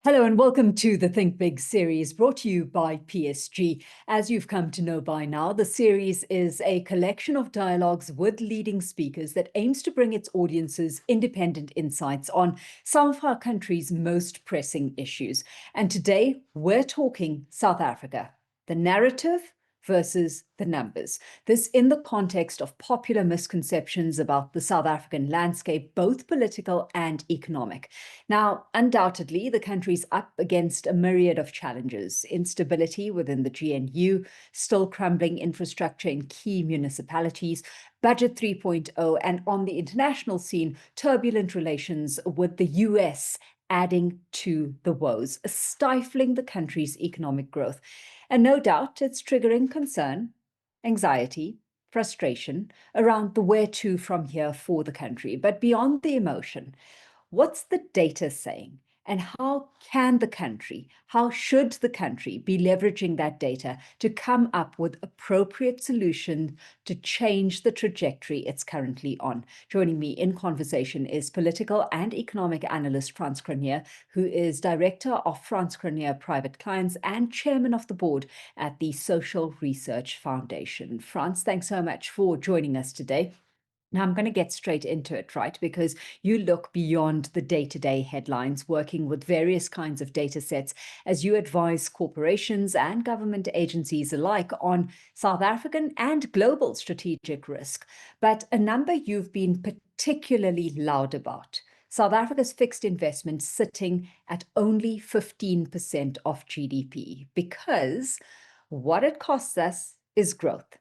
Hello and welcome to the Think Big series brought to you by PSG. As you've come to know by now, the series is a collection of dialogues with leading speakers that aims to bring its audiences independent insights on some of our country's most pressing issues. And today we're talking South Africa, the narrative versus the numbers. This in the context of popular misconceptions about the South African landscape, both political and economic. Now, undoubtedly, the country's up against a myriad of challenges: instability within the GNU, still crumbling infrastructure in key municipalities, Budget 3.0, and on the international scene, turbulent relations with the US adding to the woes, stifling the country's economic growth. And no doubt it's triggering concern, anxiety, frustration around the where to from here for the country. But beyond the emotion, what's the data saying? And how should the country be leveraging that data to come up with appropriate solutions to change the trajectory it's currently on? Joining me in conversation is political and economic analyst Frans Cronje, who is director of Frans Cronje Private Clients and chairman of the board at the Social Research Foundation. Frans, thanks so much for joining us today. Now, I'm going to get straight into it, right? Because you look beyond the day-to-day headlines, working with various kinds of data sets as you advise corporations and government agencies alike on South African and global strategic risk. But a number you've been particularly loud about: South Africa's fixed investment sitting at only 15% of GDP, because what it costs us is growth.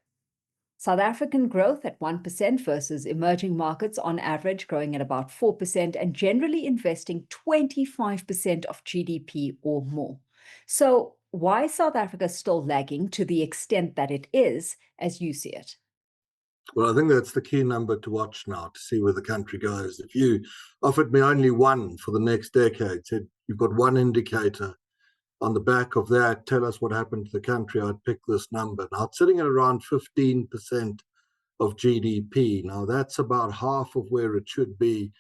South African growth at 1% versus emerging markets on average growing at about 4% and generally investing 25% of GDP or more. So why is South Africa still lagging to the extent that it is, as you see it? Well, I think that's the key number to watch now to see where the country goes. If you offered me only one for the next decade, said you've got one indicator on the back of that, tell us what happened to the country, I'd pick this number. Now, it's sitting at around 15% of GDP. Now, that's about half of where it should be.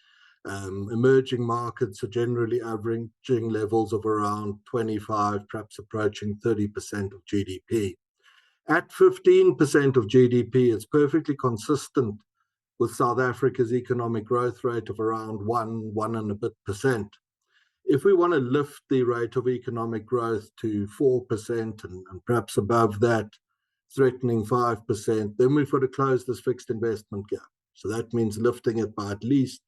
Emerging markets are generally averaging levels of around 25, perhaps approaching 30% of GDP. At 15% of GDP, it's perfectly consistent with South Africa's economic growth rate of around 1 and a bit percent. If we want to lift the rate of economic growth to 4% and perhaps above that, threatening 5%, then we've got to close this fixed investment gap. So that means lifting it by at least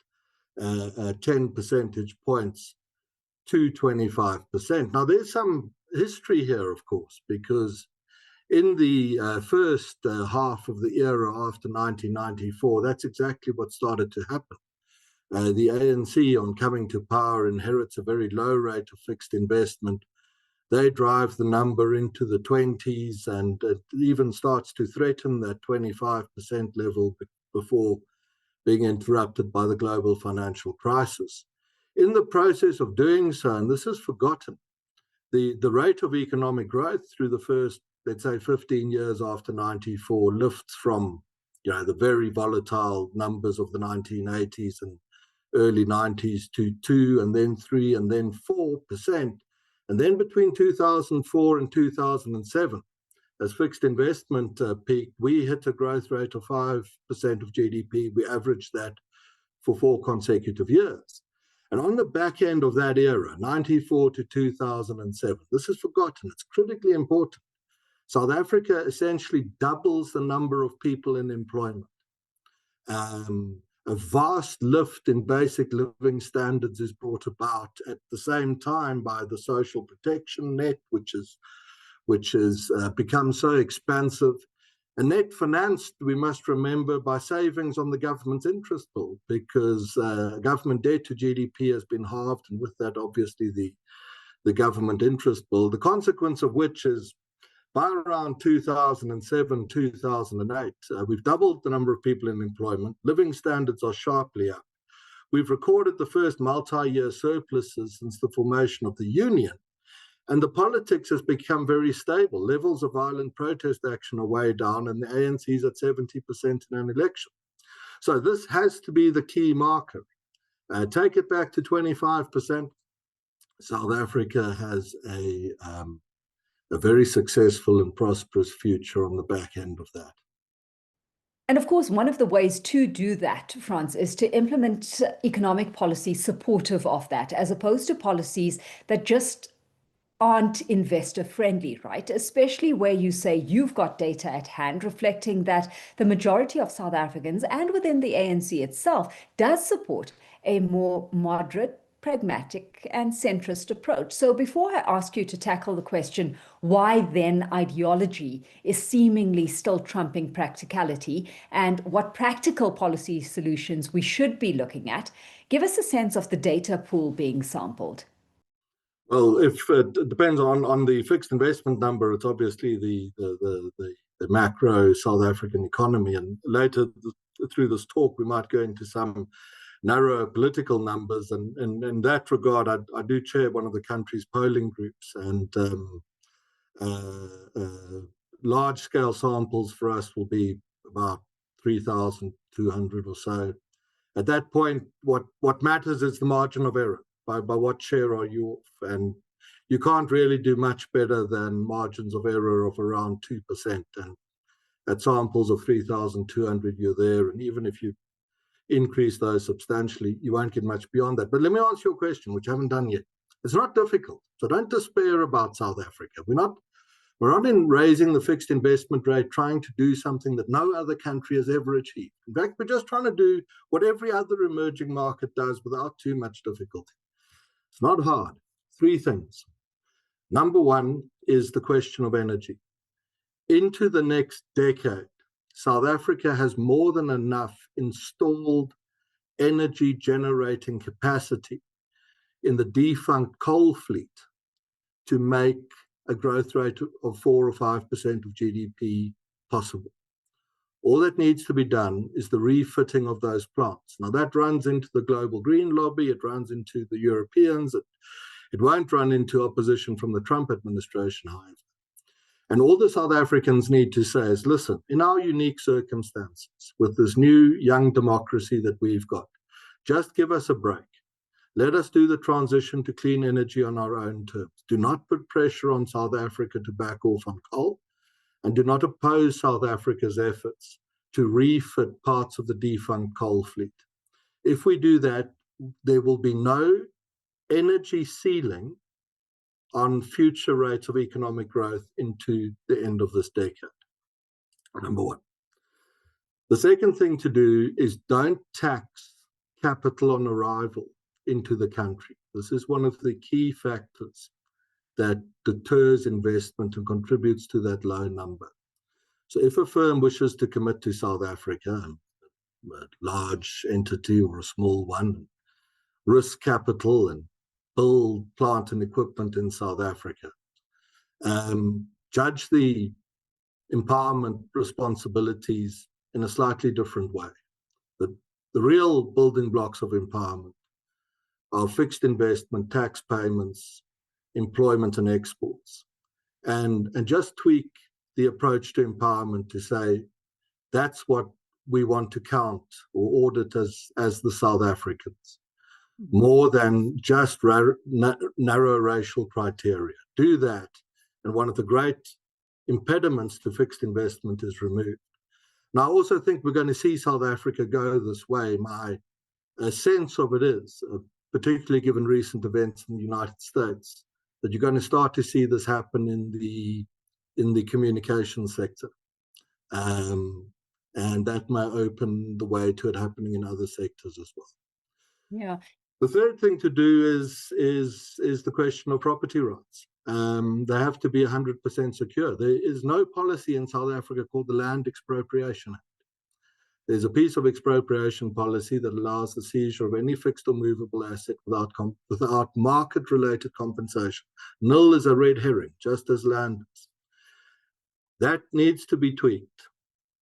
10 percentage points to 25%. Now, there's some history here, of course, because in the first half of the era after 1994, that's exactly what started to happen. The ANC, on coming to power, inherits a very low rate of fixed investment. They drive the number into the 20s, and it even starts to threaten that 25% level before being interrupted by the global financial crisis. In the process of doing so, and this is forgotten, the rate of economic growth through the first, let's say, 15 years after 94 lifts from, the very volatile numbers of the 1980s and early 90s to 2 and then 3 and then 4%. And then between 2004 and 2007, as fixed investment peaked, we hit a growth rate of 5% of GDP. We averaged that for 4 consecutive years. And on the back end of that era, 94 to 2007, this is forgotten. It's critically important. South Africa essentially doubles the number of people in employment. A vast lift in basic living standards is brought about at the same time by the social protection net, which has become so expansive. A net financed, we must remember, by savings on the government's interest bill, because government debt to GDP has been halved, and with that, obviously, the government interest bill, the consequence of which is by around 2007, 2008, we've doubled the number of people in employment. Living standards are sharply up. We've recorded the first multi-year surpluses since the formation of the union. And the politics has become very stable. Levels of violent protest action are way down, and the ANC is at 70% in an election. So this has to be the key marker. Take it back to 25%. South Africa has a very successful and prosperous future on the back end of that. And of course, one of the ways to do that, Frans, is to implement economic policy supportive of that, as opposed to policies that just aren't investor friendly, right? Especially where you say you've got data at hand reflecting that the majority of South Africans and within the ANC itself does support a more moderate, pragmatic, and centrist approach. So before I ask you to tackle the question, why then ideology is seemingly still trumping practicality and what practical policy solutions we should be looking at, give us a sense of the data pool being sampled. Well, if it depends on the fixed investment number, it's obviously the macro South African economy, and later through this talk we might go into some narrow political numbers. And in that regard, I do chair one of the country's polling groups, and large-scale samples for us will be about 3,200 or so. At that point, what matters is the margin of error. By what share are you off? And you can't really do much better than margins of error of around 2%. And at samples of 3,200, you're there. And even if you increase those substantially, you won't get much beyond that. But let me answer your question, which I haven't done yet. It's not difficult. So don't despair about South Africa. We're not in raising the fixed investment rate, trying to do something that no other country has ever achieved. In fact, we're just trying to do what every other emerging market does without too much difficulty. It's not hard. Three things. Number one is the question of energy. Into the next decade, South Africa has more than enough installed energy generating capacity in the defunct coal fleet to make a growth rate of 4 or 5% of GDP possible. All that needs to be done is the refitting of those plants. Now, that runs into the global green lobby, it runs into the Europeans, it won't run into opposition from the Trump administration, however. And all the South Africans need to say is, listen, in our unique circumstances, with this new young democracy that we've got, just give us a break. Let us do the transition to clean energy on our own terms. Do not put pressure on South Africa to back off on coal, and do not oppose South Africa's efforts to refit parts of the defunct coal fleet. If we do that, there will be no energy ceiling on future rates of economic growth into the end of this decade. Number one. The second thing to do is don't tax capital on arrival into the country. This is one of the key factors that deters investment and contributes to that low number. So if a firm wishes to commit to South Africa, a large entity or a small one, risk capital and build plant and equipment in South Africa, judge the empowerment responsibilities in a slightly different way. The real building blocks of empowerment are fixed investment, tax payments, employment and exports, and just tweak the approach to empowerment to say that's what we want to count or audit as the South Africans, more than just narrow racial criteria. Do that, and one of the great impediments to fixed investment is removed. Now, I also think we're going to see South Africa go this way. My sense of it is, particularly given recent events in the United States, that you're going to start to see this happen in the communication sector. And that may open the way to it happening in other sectors as well. Yeah. The third thing to do is the question of property rights. They have to be 100% secure. There is no policy in South Africa called the Land Expropriation Act. There's a piece of expropriation policy that allows the seizure of any fixed or movable asset without market-related compensation. Nil is a red herring, just as land is. That needs to be tweaked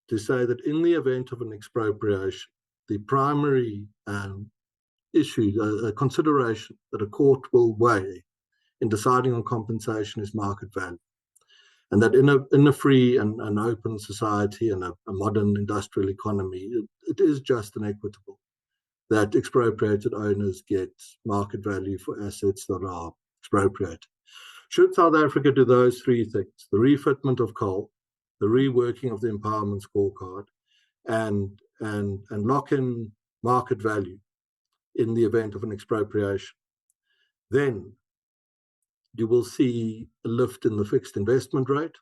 to say that in the event of an expropriation, the primary issue, a consideration that a court will weigh in deciding on compensation is market value. And that in a free and open society and a modern industrial economy, it is just and equitable that expropriated owners get market value for assets that are expropriate. Should South Africa do those three things, the refitment of coal, the reworking of the empowerment scorecard, and lock in market value in the event of an expropriation, then you will see a lift in the fixed investment rate.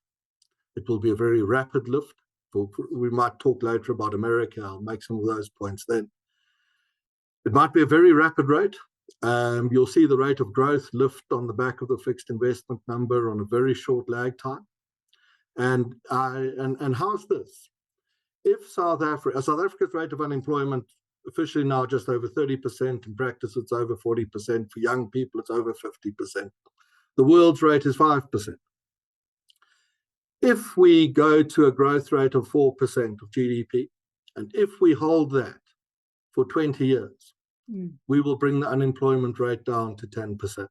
It will be a very rapid lift. We might talk later about America. I'll make some of those points then. It might be a very rapid rate. You'll see the rate of growth lift on the back of the fixed investment number on a very short lag time. And how's this? If South Africa's rate of unemployment officially now just over 30%, in practice it's over 40%. For young people, it's over 50%. The world's rate is 5%. If we go to a growth rate of 4% of GDP, and if we hold that for 20 years, we will bring the unemployment rate down to 10%.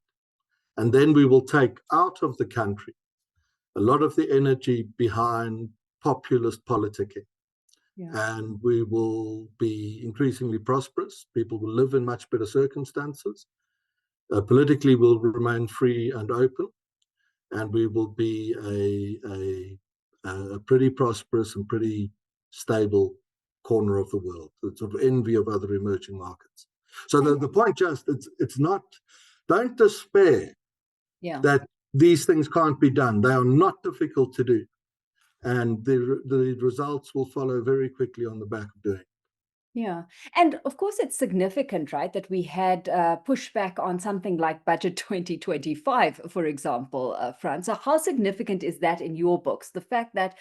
And then we will take out of the country a lot of the energy behind populist politicking. Yeah. And we will be increasingly prosperous. People will live in much better circumstances. Politically, we'll remain free and open. And we will be a pretty prosperous and pretty stable corner of the world, the sort of envy of other emerging markets. So the point it's not, don't despair that these things can't be done. They are not difficult to do. And the results will follow very quickly on the back of doing it. Yeah. And of course, it's significant, right, that we had pushback on something like Budget 2025, for example, Frans. So how significant is that in your books? The fact that,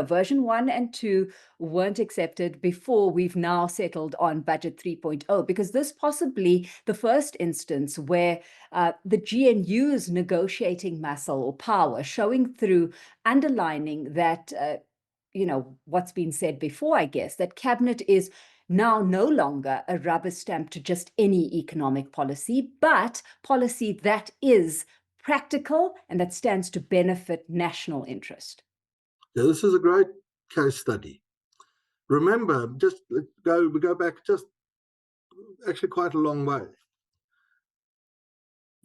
version 1 and 2 weren't accepted before we've now settled on Budget 3.0, because this possibly the first instance where the GNU's negotiating muscle or power showing through, underlining that, what's been said before, I guess, that cabinet is now no longer a rubber stamp to just any economic policy, but policy that is practical and that stands to benefit national interest. Yeah, this is a great case study. Remember, we go back just actually quite a long way.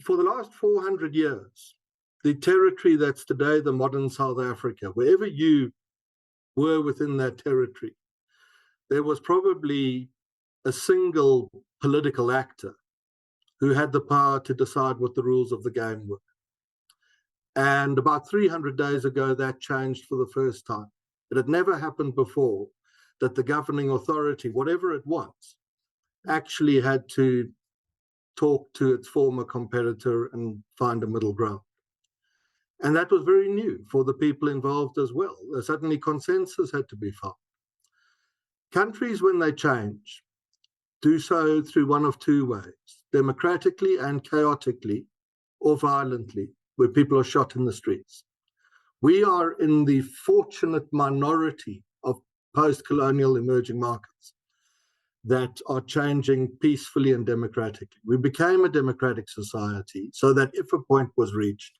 For the last 400 years, the territory that's today the modern South Africa, wherever you were within that territory, there was probably a single political actor who had the power to decide what the rules of the game were. And about 300 days ago, that changed for the first time. It had never happened before that the governing authority, whatever it was, actually had to talk to its former competitor and find a middle ground. And that was very new for the people involved as well. Suddenly consensus had to be found. Countries, when they change, do so through one of two ways, democratically and chaotically, or violently, where people are shot in the streets. We are in the fortunate minority of post-colonial emerging markets that are changing peacefully and democratically. We became a democratic society so that if a point was reached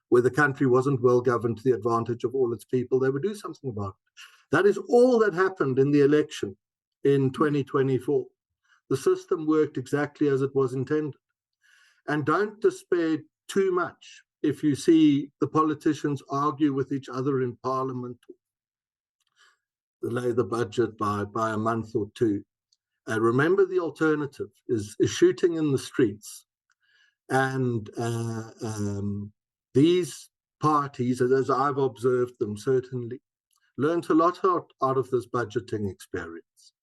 where the country wasn't well governed to the advantage of all its people, they would do something about it. That is all that happened in the election in 2024. The system worked exactly as it was intended. And don't despair too much if you see the politicians argue with each other in Parliament, delay the budget by a month or two. Remember, the alternative is shooting in the streets. And these parties, as I've observed them, certainly learned a lot out of this budgeting experience.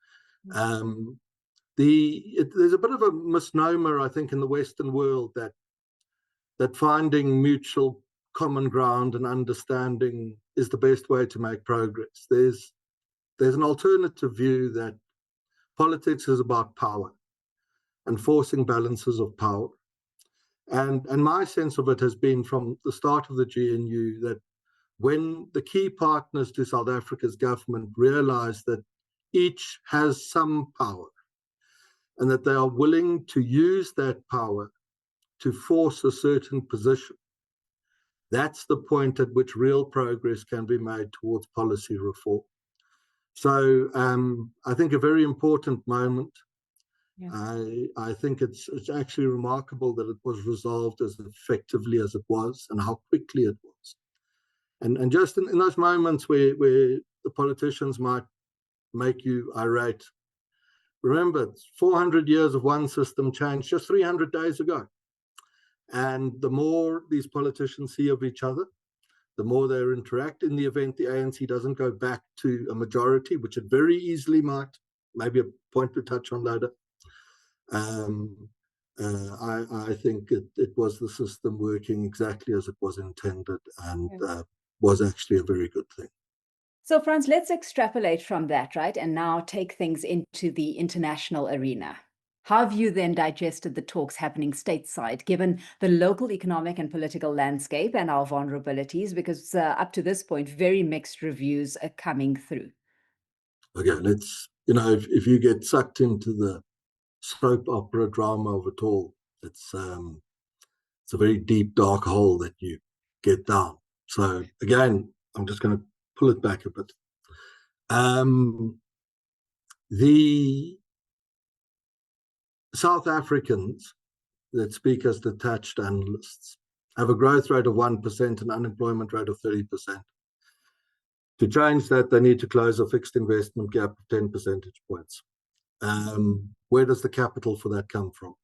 There's a bit of a misnomer, I think, in the Western world that finding mutual common ground and understanding is the best way to make progress. There's an alternative view that politics is about power and forcing balances of power. And my sense of it has been from the start of the GNU that when the key partners to South Africa's government realize that each has some power and that they are willing to use that power to force a certain position, that's the point at which real progress can be made towards policy reform. So I think a very important moment. Yeah. I think it's actually remarkable that it was resolved as effectively as it was and how quickly it was. And just in those moments where the politicians might make you irate, remember, 400 years of one system changed just 300 days ago. And the more these politicians see of each other, the more they interact. In the event the ANC doesn't go back to a majority, which it very easily might, maybe a point to touch on later, I think it was the system working exactly as it was intended, and was actually a very good thing. So, Frans, let's extrapolate from that, right? And now take things into the international arena. How have you then digested the talks happening stateside, given the local economic and political landscape and our vulnerabilities? Because up to this point, very mixed reviews are coming through. Okay, let's, if you get sucked into the soap opera drama of it all, it's a very deep, dark hole that you get down. So again, I'm just going to pull it back a bit. The South Africans that speak as detached analysts have a growth rate of 1% and unemployment rate of 30%. To change that, they need to close a fixed investment gap of 10 percentage points. Where does the capital for that come from?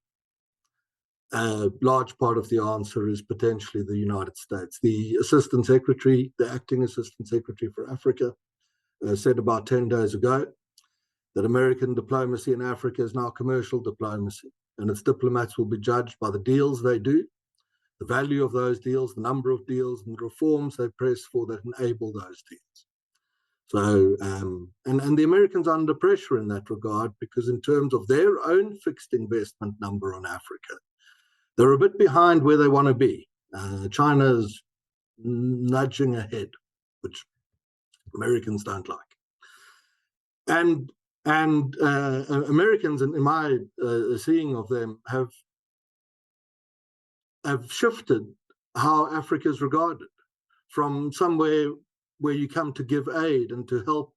A large part of the answer is potentially the United States. The Assistant Secretary, the Acting Assistant Secretary for Africa, said about 10 days ago that American diplomacy in Africa is now commercial diplomacy, and its diplomats will be judged by the deals they do, the value of those deals, the number of deals, and the reforms they press for that enable those deals. So, and the Americans are under pressure in that regard, because in terms of their own fixed investment number on Africa, they're a bit behind where they want to be. China's nudging ahead, which Americans don't like. And Americans, in my seeing of them, have shifted how Africa is regarded, from somewhere where you come to give aid and to help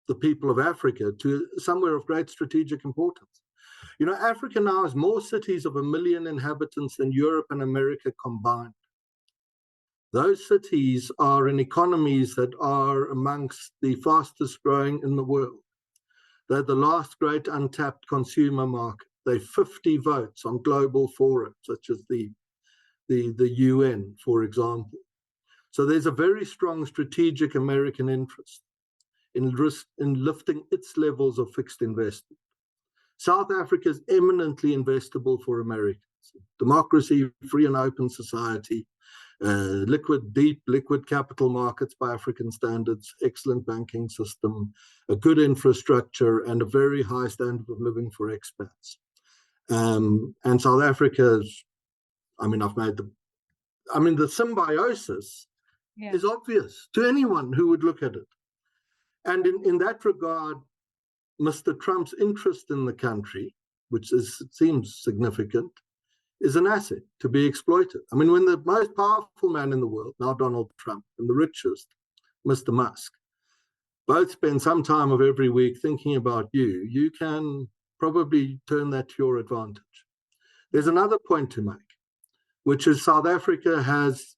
the people of Africa to somewhere of great strategic importance. Africa now has more cities of 1 million inhabitants than Europe and America combined. Those cities are in economies that are amongst the fastest growing in the world. They're the last great untapped consumer market. They 50 votes on global forums, such as the UN, for example. So there's a very strong strategic American interest in lifting its levels of fixed investment. South Africa is eminently investable for Americans. Democracy, free and open society, deep liquid capital markets by African standards, excellent banking system, a good infrastructure, and a very high standard of living for expats. And South Africa's, the symbiosis is obvious to anyone who would look at it. And in that regard, Mr. Trump's interest in the country, which seems significant, is an asset to be exploited. When the most powerful man in the world, now Donald Trump, and the richest, Mr. Musk, both spend some time of every week thinking about you, you can probably turn that to your advantage. There's another point to make, which is South Africa has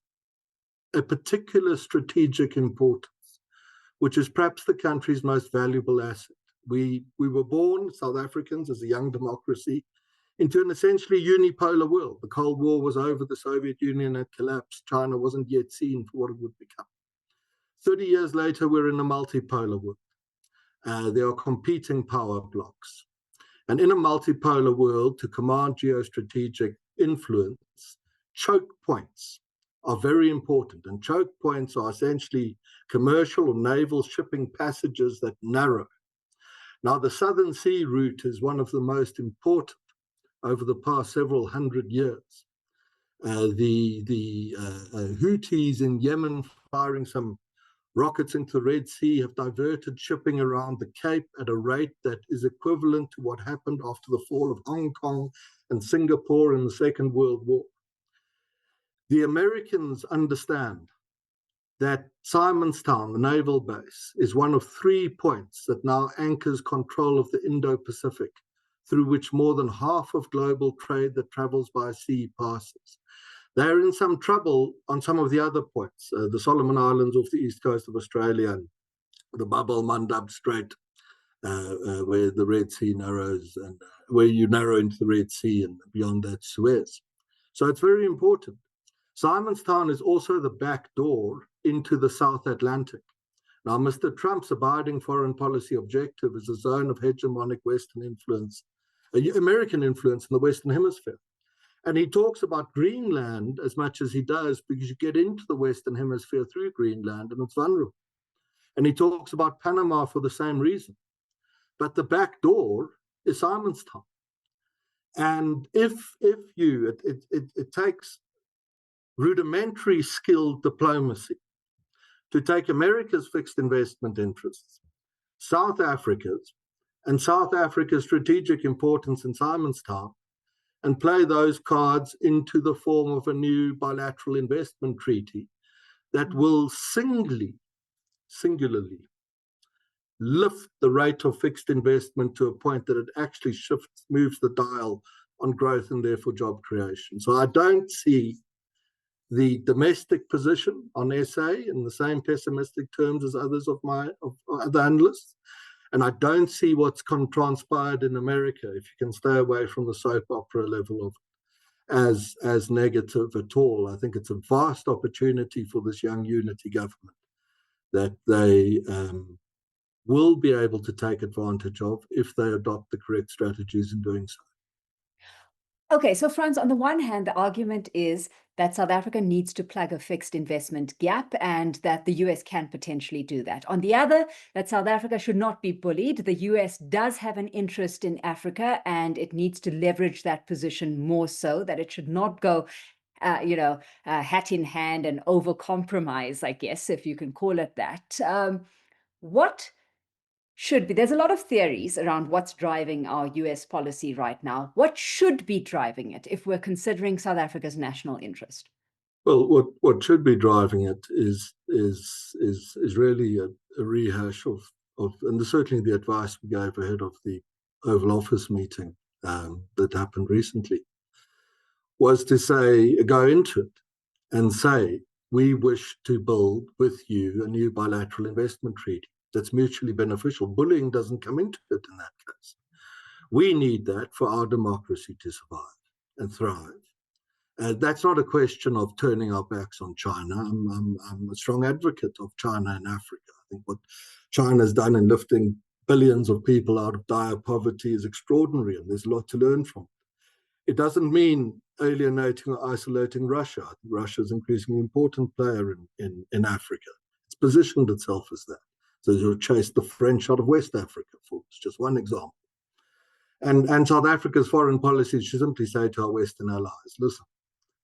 a particular strategic importance, which is perhaps the country's most valuable asset. We were born, South Africans, as a young democracy, into an essentially unipolar world. The Cold War was over, the Soviet Union had collapsed, China wasn't yet seen for what it would become. 30 years later, we're in a multipolar world. There are competing power blocks. And in a multipolar world, to command geostrategic influence, choke points are very important. And choke points are essentially commercial or naval shipping passages that narrow. Now, the Southern Sea route is one of the most important over the past several hundred years. The Houthis in Yemen firing some rockets into the Red Sea have diverted shipping around the Cape at a rate that is equivalent to what happened after the fall of Hong Kong and Singapore in the Second World War. The Americans understand that Simonstown, the naval base, is one of 3 points that now anchors control of the Indo-Pacific through which more than half of global trade that travels by sea passes. They're in some trouble on some of the other points, the Solomon Islands off the east coast of Australia, and the Bab el Mandab Strait, where the Red Sea narrows, and where you narrow into the Red Sea, and beyond that Suez. So it's very important. Simonstown is also the back door into the South Atlantic. Now, Mr. Trump's abiding foreign policy objective is a zone of hegemonic Western influence, American influence in the Western Hemisphere. And he talks about Greenland as much as he does because you get into the Western Hemisphere through Greenland and it's vulnerable. And he talks about Panama for the same reason. But the back door is Simonstown. And it takes rudimentary skilled diplomacy to take America's fixed investment interests, South Africa's, and South Africa's strategic importance in Simonstown, and play those cards into the form of a new bilateral investment treaty that will singularly lift the rate of fixed investment to a point that it actually moves the dial on growth and therefore job creation. So I don't see the domestic position on SA in the same pessimistic terms as others of other analysts. And I don't see what's transpired in America, if you can stay away from the soap opera level of it, as negative at all. I think it's a vast opportunity for this young unity government that they will be able to take advantage of if they adopt the correct strategies in doing so. Okay, so Frans, on the one hand, the argument is that South Africa needs to plug a fixed investment gap and that the US can potentially do that. On the other, that South Africa should not be bullied. The US does have an interest in Africa and it needs to leverage that position more so, that it should not go hat in hand and over-compromise, I guess, if you can call it that. What should be, there's a lot of theories around what's driving our US policy right now. What should be driving it if we're considering South Africa's national interest? Well, what should be driving it is really a rehash of and certainly the advice we gave ahead of the Oval Office meeting that happened recently, was to go into it and say, we wish to build with you a new bilateral investment treaty that's mutually beneficial. Bullying doesn't come into it in that case. We need that for our democracy to survive and thrive. That's not a question of turning our backs on China. I'm a strong advocate of China and Africa. I think what China's done in lifting billions of people out of dire poverty is extraordinary, and there's a lot to learn from it. It doesn't mean alienating or isolating Russia. I think Russia is an increasingly important player in Africa. It's positioned itself as that. So you chase the French out of West Africa, it's just one example. And South Africa's foreign policy should simply say to our Western allies, listen,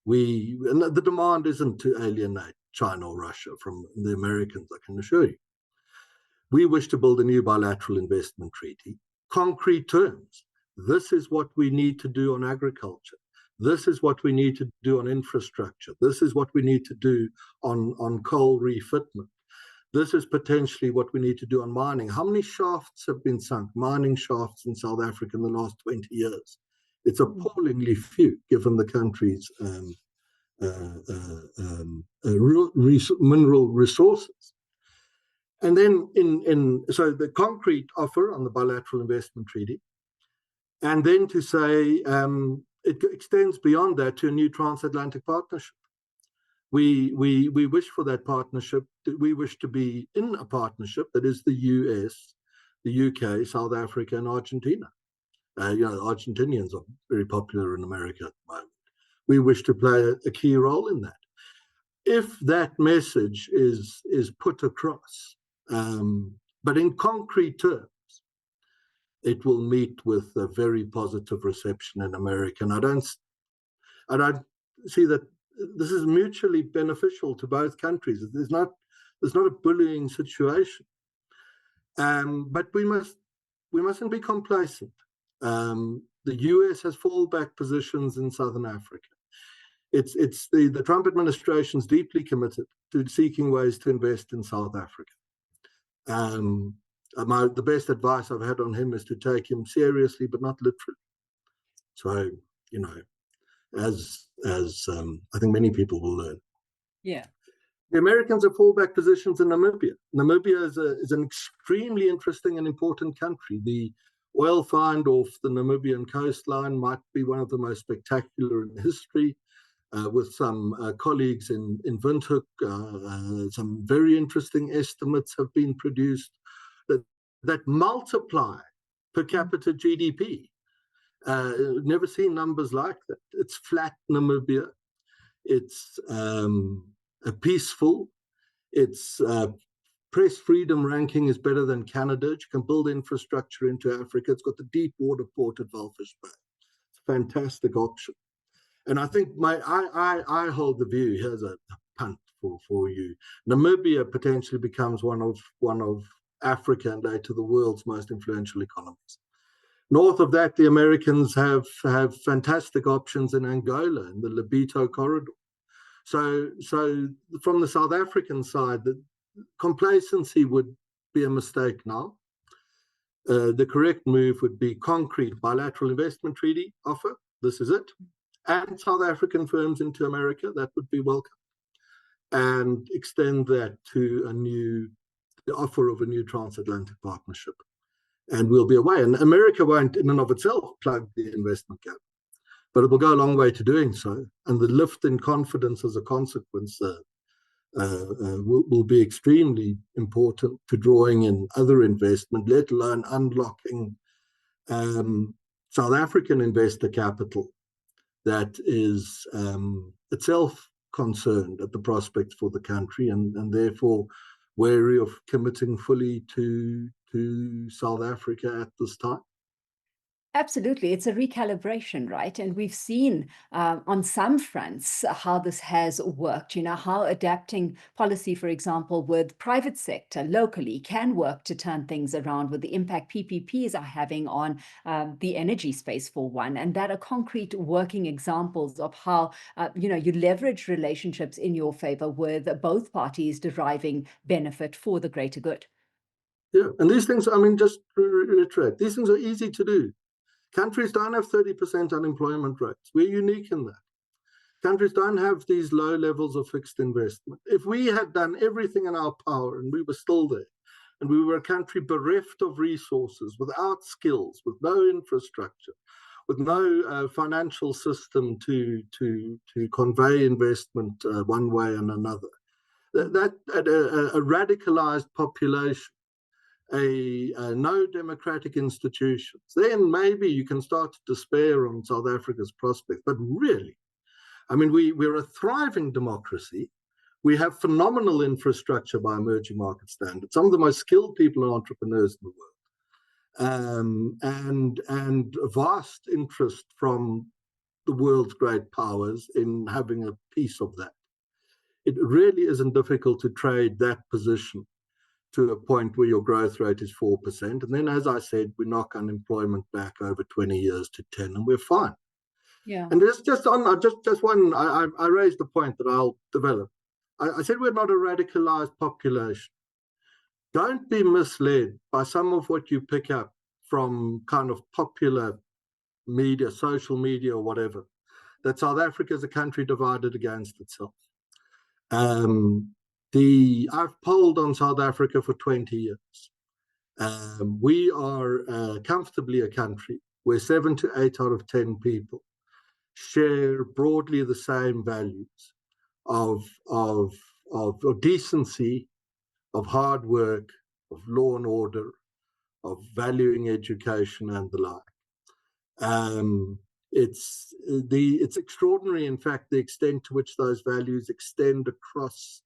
and the demand isn't to alienate China or Russia from the Americans, I can assure you. We wish to build a new bilateral investment treaty, concrete terms. This is what we need to do on agriculture. This is what we need to do on infrastructure. This is what we need to do on coal refitment. This is potentially what we need to do on mining. How many shafts have been sunk, mining shafts in South Africa in the last 20 years? It's appallingly few, given the country's mineral resources. And then so the concrete offer on the bilateral investment treaty, and then to say it extends beyond that to a new transatlantic partnership. We wish for that partnership. We wish to be in a partnership that is the US, the UK, South Africa, and Argentina. Argentinians are very popular in America at the moment. We wish to play a key role in that. If that message is put across, but in concrete terms, it will meet with a very positive reception in America. And I don't see that this is mutually beneficial to both countries. There's not a bullying situation, but we mustn't be complacent. The US has fallback positions in Southern Africa. It's the Trump administration is deeply committed to seeking ways to invest in South Africa. The best advice I've had on him is to take him seriously, but not literally. So, you know, as I think many people will learn. Yeah. The Americans have fallback positions in Namibia. Namibia is an extremely interesting and important country. The oil find off the Namibian coastline might be one of the most spectacular in history. With some colleagues in Windhoek, some very interesting estimates have been produced that multiply per capita GDP. Never seen numbers like that. It's flat Namibia. It's peaceful. Its press freedom ranking is better than Canada. You can build infrastructure into Africa. It's got the deep water port at Walvis Bay. It's a fantastic option. And I think I hold the view. Here's a punt for you. Namibia potentially becomes one of Africa and later the world's most influential economies. North of that, the Americans have fantastic options in Angola in the Lobito corridor. So from the South African side, the complacency would be a mistake now. The correct move would be concrete bilateral investment treaty offer. This is it. And South African firms into America, that would be welcome. And extend that to the offer of a new transatlantic partnership. And we'll be away. And America won't, in and of itself, plug the investment gap. But it will go a long way to doing so. And the lift in confidence as a consequence will be extremely important to drawing in other investment, let alone unlocking South African investor capital that is itself concerned at the prospects for the country and therefore wary of committing fully to South Africa at this time. Absolutely. It's a recalibration, right? And we've seen on some fronts how this has worked, how adapting policy, for example, with private sector locally can work to turn things around with the impact PPPs are having on the energy space, for one. And that are concrete working examples of how, you leverage relationships in your favor with both parties deriving benefit for the greater good. Yeah. And these things, just to reiterate, these things are easy to do. Countries don't have 30% unemployment rates. We're unique in that. Countries don't have these low levels of fixed investment. If we had done everything in our power and we were still there, and we were a country bereft of resources, without skills, with no infrastructure, with no financial system to convey investment one way and another, that a radicalized population, no democratic institutions, then maybe you can start to despair on South Africa's prospects. But really, we're a thriving democracy. We have phenomenal infrastructure by emerging market standards, some of the most skilled people and entrepreneurs in the world, and vast interest from the world's great powers in having a piece of that. It really isn't difficult to trade that position to a point where your growth rate is 4%. And then, as I said, we knock unemployment back over 20 years to 10, and we're fine. Yeah. And just one, I raised a point that I'll develop. I said we're not a radicalized population. Don't be misled by some of what you pick up from kind of popular media, social media or whatever, that South Africa is a country divided against itself. I've polled on South Africa for 20 years. We are comfortably a country where 7 to 8 out of 10 people share broadly the same values of decency, of hard work, of law and order, of valuing education and the like. It's extraordinary, in fact, the extent to which those values extend across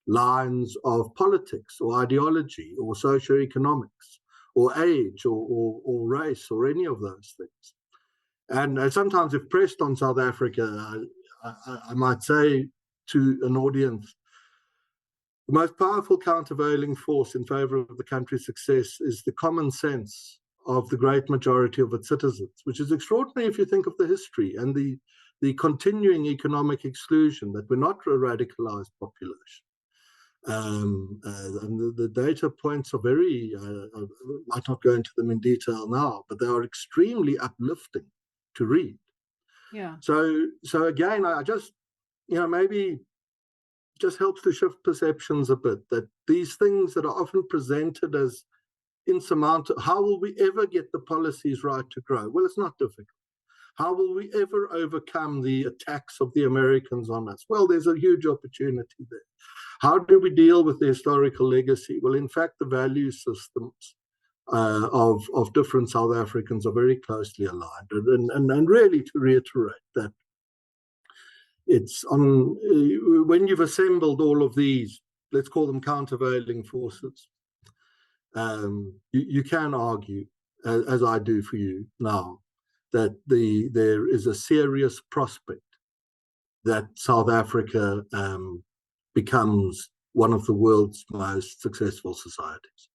lines of politics or ideology or socioeconomics or age or race or any of those things. And sometimes, if pressed on South Africa, I might say to an audience, the most powerful countervailing force in favor of the country's success is the common sense of the great majority of its citizens, which is extraordinary if you think of the history and the continuing economic exclusion, that we're not a radicalized population. And the data points are very, I might not go into them in detail now, but they are extremely uplifting to read. Yeah. So again, I just, maybe just helps to shift perceptions a bit, that these things that are often presented as insurmountable, how will we ever get the policies right to grow? Well, it's not difficult. How will we ever overcome the attacks of the Americans on us? Well, there's a huge opportunity there. How do we deal with the historical legacy? Well, in fact, the value systems of different South Africans are very closely aligned. And really, to reiterate that, it's on when you've assembled all of these, let's call them countervailing forces, you can argue, as I do for you now, that there is a serious prospect that South Africa becomes one of the world's most successful societies.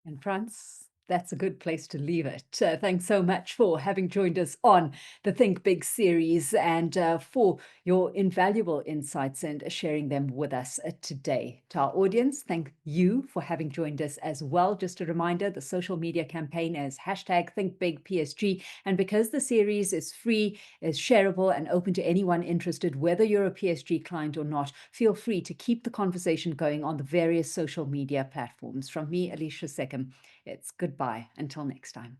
And Frans, that's a good place to leave it. Thanks so much for having joined us on the Think Big series and for your invaluable insights and sharing them with us today. To our audience, thank you for having joined us as well. Just a reminder, the social media campaign is #ThinkBigPSG. And because the series is free, is shareable and open to anyone interested, whether you're a PSG client or not, feel free to keep the conversation going on the various social media platforms. From me, Alishia Seckam, it's goodbye until next time.